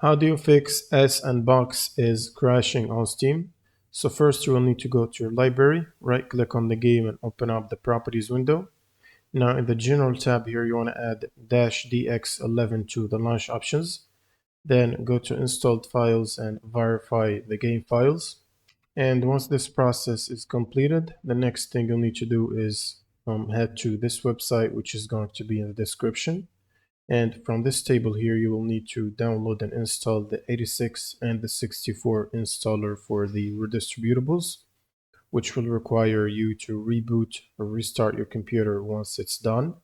How do you fix s&box is crashing on Steam? So first you will need to go to your library, right click on the game and open up the properties window. Now in the general tab here you want to add -dx11 to the launch options. Then go to installed files and verify the game files. And once this process is completed, the next thing you'll need to do is head to this website, which is going to be in the description. And from this table here, you will need to download and install the 86 and the 64 installer for the redistributables, which will require you to reboot or restart your computer once it's done.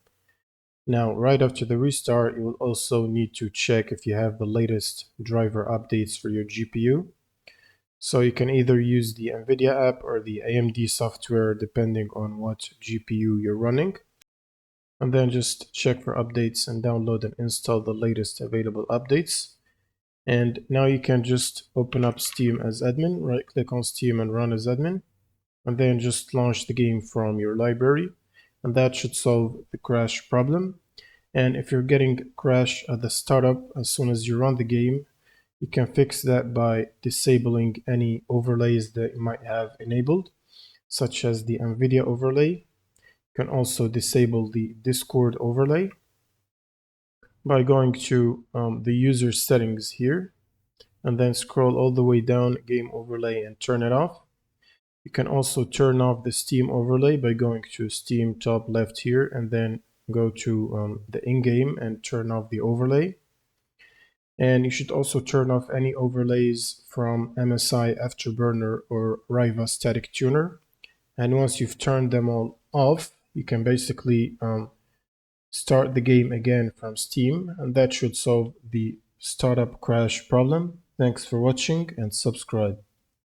Now, right after the restart, you will also need to check if you have the latest driver updates for your GPU. So you can either use the NVIDIA app or the AMD software, depending on what GPU you're running. And then just check for updates and download and install the latest available updates. And now you can just open up Steam as admin, right click on Steam and run as admin, and then just launch the game from your library. And that should solve the crash problem. And if you're getting crash at the startup as soon as you run the game, you can fix that by disabling any overlays that you might have enabled, such as the NVIDIA overlay. You can also disable the Discord overlay by going to the user settings here and then scroll all the way down game overlay and turn it off. You can also turn off the Steam overlay by going to Steam top left here and then go to the in-game and turn off the overlay. And you should also turn off any overlays from MSI Afterburner or Riva Static Tuner. And once you've turned them all off, you can basically start the game again from Steam, and that should solve the startup crash problem. Thanks for watching and subscribe.